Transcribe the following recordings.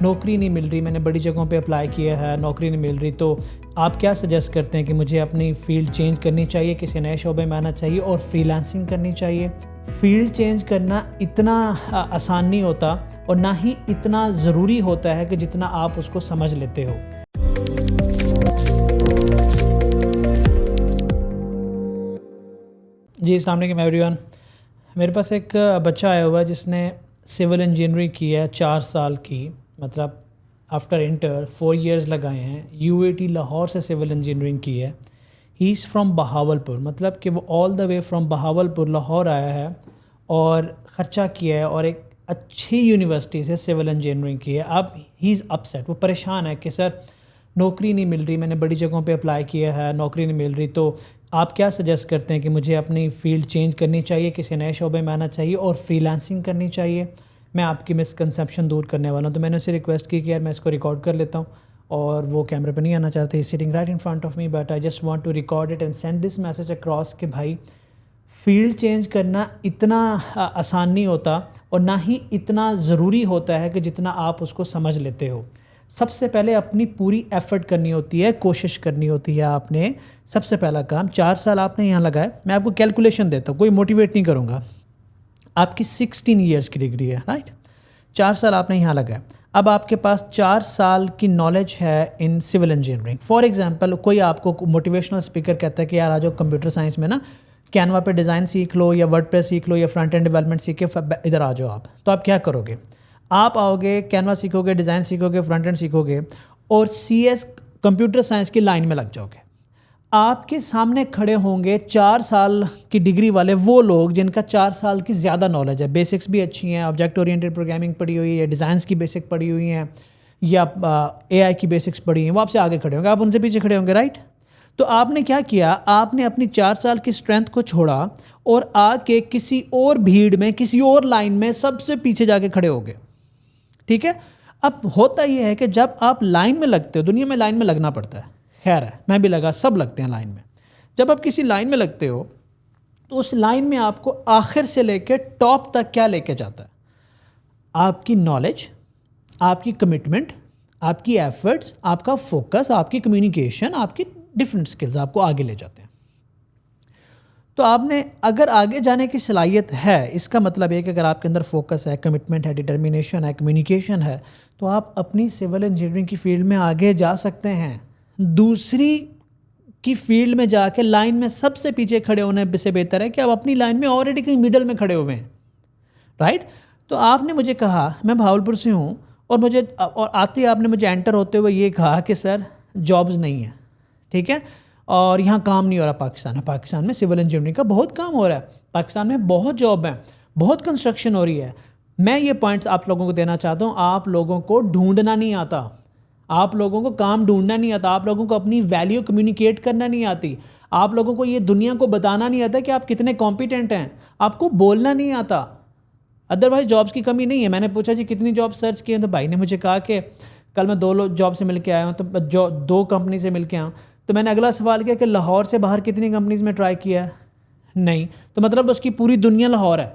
نوکری نہیں مل رہی, میں نے بڑی جگہوں پہ اپلائی کیا ہے, نوکری نہیں مل رہی, تو آپ کیا سجیسٹ کرتے ہیں کہ مجھے اپنی فیلڈ چینج کرنی چاہیے, کسی نئے شعبے میں آنا چاہیے اور فری لانسنگ کرنی چاہیے؟ فیلڈ چینج کرنا اتنا آسان نہیں ہوتا اور نہ ہی اتنا ضروری ہوتا ہے کہ جتنا آپ اس کو سمجھ لیتے ہو. جی السلام علیکم ایوری ون. میرے پاس ایک بچہ آیا ہوا ہے جس نے سول انجینئرنگ کی ہے 4 سال کی, مطلب آفٹر انٹر 4 ایئرز لگائے ہیں. UAT لاہور سے سول انجینئرنگ کی ہے. ہی از فرام بہاولپور, مطلب کہ وہ آل دا وے فرام بہاولپور لاہور آیا ہے اور خرچہ کیا ہے اور ایک اچھی یونیورسٹی سے سول انجینئرنگ کی ہے. اب ہی از اپسیٹ, وہ پریشان ہے کہ سر نوکری نہیں مل رہی, میں نے بڑی جگہوں پہ اپلائی کیا ہے, نوکری نہیں مل رہی, تو آپ کیا سجیسٹ کرتے ہیں کہ مجھے اپنی فیلڈ چینج کرنی چاہیے, کسی نئے شعبے میں آنا چاہیے اور فری لانسنگ کرنی چاہیے؟ میں آپ کی مسکنسیپشن دور کرنے والا ہوں. تو میں نے اسے ریکویسٹ کی کہ یار میں اس کو ریکارڈ کر لیتا ہوں, اور وہ کیمرے پہ نہیں آنا چاہتے. He sitting right in front of me, but I just want to record it and send this message across کہ بھائی فیلڈ چینج کرنا اتنا آسان نہیں ہوتا اور نہ ہی اتنا ضروری ہوتا ہے کہ جتنا آپ اس کو سمجھ لیتے ہو. سب سے پہلے اپنی پوری ایفرٹ کرنی ہوتی ہے, کوشش کرنی ہوتی ہے. آپ نے سب سے پہلا کام 4 سال آپ نے یہاں لگائے. میں آپ کو کیلکولیشن دیتا ہوں, کوئی موٹیویٹ نہیں کروں گا. آپ کی 16 ایئرس کی ڈگری ہے, رائٹ. 4 سال آپ نے یہاں لگائے. اب آپ کے پاس 4 سال کی نالج ہے ان سول انجینئرنگ. فار ایگزامپل کوئی آپ کو موٹیویشنل اسپیکر کہتا ہے کہ یار آ جاؤ کمپیوٹر سائنس میں نا کینوا پہ ڈیزائن سیکھ لو یا ورڈ پریس سیکھ لو یا فرنٹ اینڈ ڈیولپمنٹ سیکھ کے ادھر آ جاؤ آپ. تو آپ کیا کرو گے؟ آپ آؤ گے, کینوا سیکھو گے, ڈیزائن سیکھو گے, فرنٹ اینڈ سیکھو گے اور CS کمپیوٹر سائنس کی لائن میں لگ جاؤ گے. آپ کے سامنے کھڑے ہوں گے 4 سال کی ڈگری والے وہ لوگ جن کا 4 سال کی زیادہ نالج ہے, بیسکس بھی اچھی ہیں, آبجیکٹ اورینٹڈ پروگرامنگ پڑھی ہوئی ہے, ڈیزائنس کی بیسک پڑھی ہوئی ہیں یا AI کی بیسکس پڑھی ہیں. وہ آپ سے آگے کھڑے ہوں گے, آپ ان سے پیچھے کھڑے ہوں گے, رائٹ. تو آپ نے کیا کیا, آپ نے اپنی 4 سال کی اسٹرینتھ کو چھوڑا اور آ کے کسی اور بھیڑ میں, کسی اور لائن میں سب سے پیچھے جا کے کھڑے ہو گئے. ٹھیک ہے. اب ہوتا یہ ہے کہ جب آپ لائن میں لگتے ہو, دنیا میں لائن میں لگنا پڑتا ہے, خیر ہے میں بھی لگا, سب لگتے ہیں لائن میں. جب آپ کسی لائن میں لگتے ہو تو اس لائن میں آپ کو آخر سے لے کے ٹاپ تک کیا لے کے جاتا ہے؟ آپ کی نالج, آپ کی کمٹمنٹ, آپ کی ایفرٹس, آپ کا فوکس, آپ کی کمیونیکیشن, آپ کی ڈفرینٹ سکلز آپ کو آگے لے جاتے ہیں. تو آپ نے اگر آگے جانے کی صلاحیت ہے, اس کا مطلب یہ کہ اگر آپ کے اندر فوکس ہے, کمٹمنٹ ہے, ڈٹرمینیشن ہے, کمیونیکیشن ہے, تو آپ اپنی سول انجینئرنگ کی فیلڈ میں آگے جا سکتے ہیں. دوسری کی فیلڈ میں جا کے لائن میں سب سے پیچھے کھڑے ہونے سے بہتر ہے کہ آپ اپنی لائن میں آلریڈی کہیں مڈل میں کھڑے ہوئے ہیں, رائٹ. تو آپ نے مجھے کہا, میں بہاولپور سے ہوں, اور آتے آپ نے مجھے انٹر ہوتے ہوئے یہ کہا کہ سر جابز نہیں ہیں, ٹھیک ہے, اور یہاں کام نہیں ہو رہا. پاکستان میں سول انجینئرنگ کا بہت کام ہو رہا ہے, پاکستان میں بہت جاب ہیں, بہت کنسٹرکشن ہو رہی ہے. میں یہ پوائنٹس آپ لوگوں کو دینا چاہتا ہوں. آپ لوگوں کو ڈھونڈنا نہیں آتا, آپ لوگوں کو کام ڈھونڈنا نہیں آتا, آپ لوگوں کو اپنی ویلیو کمیونیکیٹ کرنا نہیں آتی, آپ لوگوں کو یہ دنیا کو بتانا نہیں آتا کہ آپ کتنے کمپیٹنٹ ہیں, آپ کو بولنا نہیں آتا. ادروائز جابس کی کمی نہیں ہے. میں نے پوچھا جی کتنی جاب سرچ کی ہیں, تو بھائی نے مجھے کہا کہ کل میں 2 جاب سے مل کے آیا ہوں, تو 2 کمپنی سے مل کے آیا ہوں. تو میں نے اگلا سوال کیا کہ لاہور سے باہر کتنی کمپنیز میں ٹرائی کیا ہے؟ نہیں. تو مطلب اس کی پوری دنیا لاہور ہے,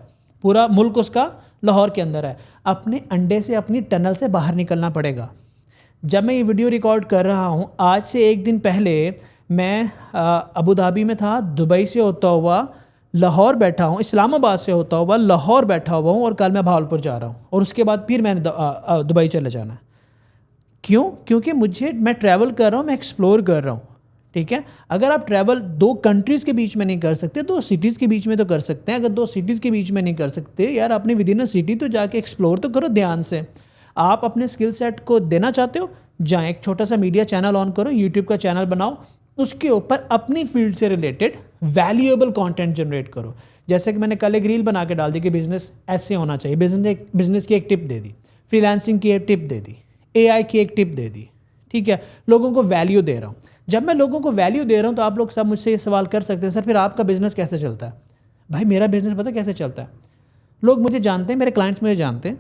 پورا ملک اس کا لاہور کے اندر ہے. اپنے انڈے سے, اپنی ٹنل سے باہر نکلنا پڑے گا. جب میں یہ ویڈیو ریکارڈ کر رہا ہوں, آج سے 1 دن پہلے میں ابوظہبی میں تھا, دبئی سے ہوتا ہوا لاہور بیٹھا ہوں, اسلام آباد سے ہوتا ہوا لاہور بیٹھا ہوا ہوں, اور کل میں بہاولپور جا رہا ہوں, اور اس کے بعد پھر میں نے دبئی چلے جانا ہے. کیوں؟ کیونکہ میں ٹریول کر رہا ہوں, میں ایکسپلور کر رہا ہوں, ٹھیک ہے. اگر آپ ٹریول 2 کنٹریز کے بیچ میں نہیں کر سکتے, 2 سٹیز کے بیچ میں تو کر سکتے ہیں. اگر 2 سٹیز کے بیچ میں نہیں کر سکتے, یار اپنے ود ان اے سٹی تو جا کے ایکسپلور تو کرو دھیان سے. آپ اپنے اسکل سیٹ کو دینا چاہتے ہو, جائیں ایک چھوٹا سا میڈیا چینل آن کرو, یوٹیوب کا چینل بناؤ, اس کے اوپر اپنی فیلڈ سے ریلیٹڈ ویلیویبل کانٹینٹ جنریٹ کرو. جیسے کہ میں نے کل ایک ریل بنا کے ڈال دی کہ بزنس ایسے ہونا چاہیے, بزنس کی ایک ٹپ دے دی, فری لانسنگ کی ایک ٹپ دے دی, AI کی ایک ٹپ دے دی, ٹھیک ہے. لوگوں کو ویلیو دے رہا ہوں. جب میں لوگوں کو ویلیو دے رہا ہوں تو آپ لوگ سب مجھ سے یہ سوال کر سکتے ہیں, سر پھر آپ کا بزنس کیسے چلتا ہے؟ بھائی میرا بزنس پتہ کیسے چلتا ہے؟ لوگ مجھے جانتے ہیں, میرے کلائنٹس مجھے جانتے ہیں,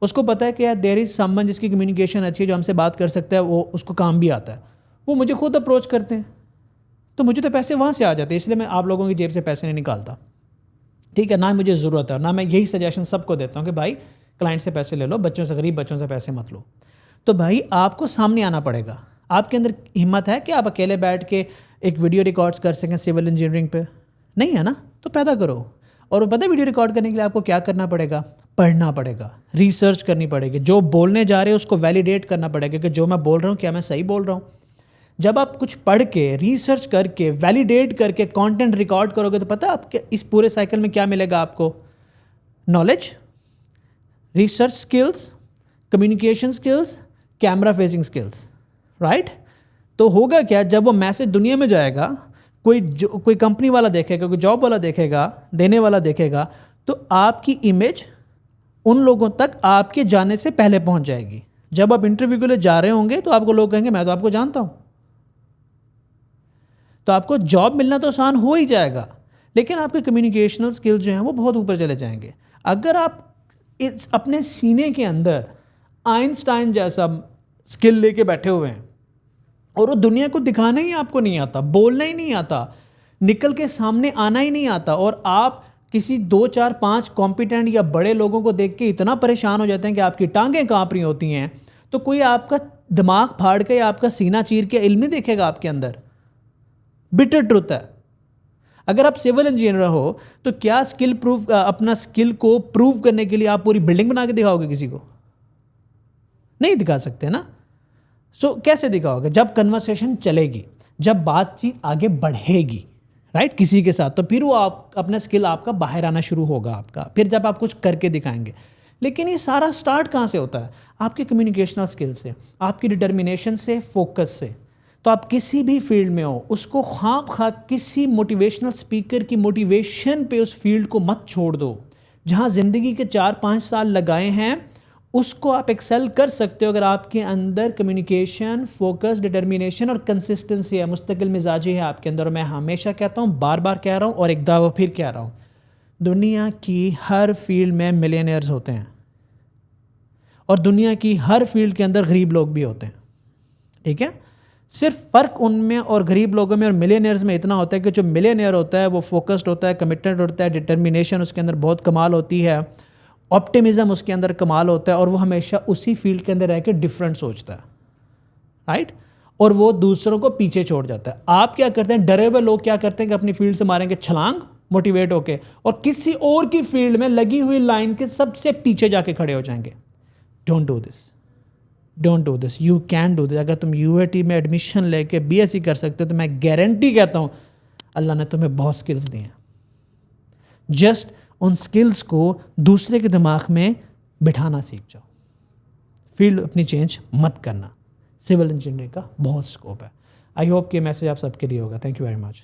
اس کو پتہ ہے کہ یار دیر از سم ون جس کی کمیونیکیشن اچھی ہے, جو ہم سے بات کر سکتا ہے, وہ اس کو کام بھی آتا ہے, وہ مجھے خود اپروچ کرتے ہیں. تو مجھے تو پیسے وہاں سے آ جاتے ہیں, اس لیے میں آپ لوگوں کی جیب سے پیسے نہیں نکالتا, ٹھیک ہے. نہ مجھے ضرورت ہے, نہ میں یہی سجیشن سب کو دیتا ہوں کہ بھائی کلائنٹ سے پیسے لے لو, بچوں سے, غریب بچوں سے پیسے مت لو. تو بھائی آپ کو سامنے آنا پڑے گا. آپ کے اندر ہمت ہے کہ آپ اکیلے بیٹھ کے ایک ویڈیو ریکارڈ کر سکیں سول انجینئرنگ پہ؟ نہیں ہے نا. تو پیدا کرو. اور وہ پتہ ہے ویڈیو ریکارڈ کرنے کے لیے آپ کو کیا کرنا پڑے گا؟ پڑھنا پڑے گا, ریسرچ کرنی پڑے گی, جو بولنے جا رہے ہیں اس کو ویلیڈیٹ کرنا پڑے گا کہ جو میں بول رہا ہوں کیا میں صحیح بول رہا ہوں. جب آپ کچھ پڑھ کے, ریسرچ کر کے, ویلیڈیٹ کر کے کانٹینٹ ریکارڈ کرو گے تو پتہ ہے آپ کے اس پورے سائیکل میں کیا ملے گا آپ کو؟ Knowledge, research skills, communication skills, camera facing skills, right? تو ہوگا کیا, جب وہ میسج دنیا میں جائے گا, کوئی کمپنی والا دیکھے گا, کوئی جاب والا دیکھے گا, دینے والا دیکھے گا, تو آپ کی امیج ان لوگوں تک آپ کے جانے سے پہلے پہنچ جائے گی. جب آپ انٹرویو کے لیے جا رہے ہوں گے تو آپ کو لوگ کہیں گے میں تو آپ کو جانتا ہوں. تو آپ کو جاب ملنا تو آسان ہو ہی جائے گا, لیکن آپ کے کمیونیکیشنل سکل جو ہیں وہ بہت اوپر چلے جائیں گے. اگر آپ اپنے سینے کے اندر آئنسٹائن جیسا سکل لے کے بیٹھے ہوئے ہیں اور وہ دنیا کو دکھانا ہی آپ کو نہیں آتا, بولنا ہی نہیں آتا, نکل کے سامنے آنا ہی نہیں آتا, اور آپ کسی 2 4 5 کمپیٹنٹ یا بڑے لوگوں کو دیکھ کے اتنا پریشان ہو جاتے ہیں کہ آپ کی ٹانگیں کانپ رہی ہوتی ہیں, تو کوئی آپ کا دماغ پھاڑ کے یا آپ کا سینہ چیر کے علم نہیں دیکھے گا آپ کے اندر. بٹر ٹروتھ ہے. اگر آپ سول انجینئر ہو تو کیا اپنا اسکل کو پروو کرنے کے لیے آپ پوری بلڈنگ بنا کے دکھاؤ گے کسی کو؟ نہیں دکھا سکتے نا. سو کیسے دکھاؤ گے؟ جب کنورسیشن چلے گی, جب بات چیت آگے بڑھے گی, رائٹ, کسی کے ساتھ, تو پھر وہ آپ اپنا اسکل آپ کا باہر آنا شروع ہوگا آپ کا, پھر جب آپ کچھ کر کے دکھائیں گے. لیکن یہ سارا سٹارٹ کہاں سے ہوتا ہے؟ آپ کے کمیونیکیشنل اسکل سے, آپ کی ڈٹرمنیشن سے, فوکس سے. تو آپ کسی بھی فیلڈ میں ہو, اس کو خواہ کسی موٹیویشنل اسپیکر کی موٹیویشن پہ اس فیلڈ کو مت چھوڑ دو. جہاں زندگی کے 4-5 سال لگائے ہیں اس کو آپ ایکسل کر سکتے ہو اگر آپ کے اندر کمیونیکیشن, فوکس, ڈٹرمنیشن اور کنسسٹنسی ہے, مستقل مزاجی ہے آپ کے اندر. اور میں ہمیشہ کہتا ہوں, بار بار کہہ رہا ہوں اور ایک دفعہ پھر کہہ رہا ہوں, دنیا کی ہر فیلڈ میں ملینئرز ہوتے ہیں اور دنیا کی ہر فیلڈ کے اندر غریب لوگ بھی ہوتے ہیں, ٹھیک ہے؟ صرف فرق ان میں اور غریب لوگوں میں اور ملینئرز میں اتنا ہوتا ہے کہ جو ملینئر ہوتا ہے وہ فوکسڈ ہوتا ہے, کمیٹڈ ہوتا ہے, ڈٹرمنیشن اس کے اندر بہت کمال ہوتی ہے, آپٹیمزم اس کے اندر کمال ہوتا ہے, اور وہ ہمیشہ اسی فیلڈ کے اندر رہ کے ڈفرینٹ سوچتا ہے, رائٹ, اور وہ دوسروں کو پیچھے چھوڑ جاتا ہے. آپ کیا کرتے ہیں؟ ڈرے ہوئے لوگ کیا کرتے ہیں کہ اپنی فیلڈ سے ماریں گے چھلانگ موٹیویٹ ہو کے, اور کسی اور کی فیلڈ میں لگی ہوئی لائن کے سب سے پیچھے جا کے کھڑے ہو جائیں گے. Don't do this, don't do this, you can do this. اگر تم یو اے ٹی میں ایڈمیشن لے کے بی ایس سی کر سکتے ہو تو میں گارنٹی کہتا ہوں اللہ نے تمہیں بہت سکلز دی ہیں. جسٹ ان سکلز کو دوسرے کے دماغ میں بٹھانا سیکھ جاؤ. فیلڈ اپنی چینج مت کرنا. سول انجینئرنگ کا بہت اسکوپ ہے. آئی ہوپ کہ میسج آپ سب کے لیے ہوگا. Thank you very much.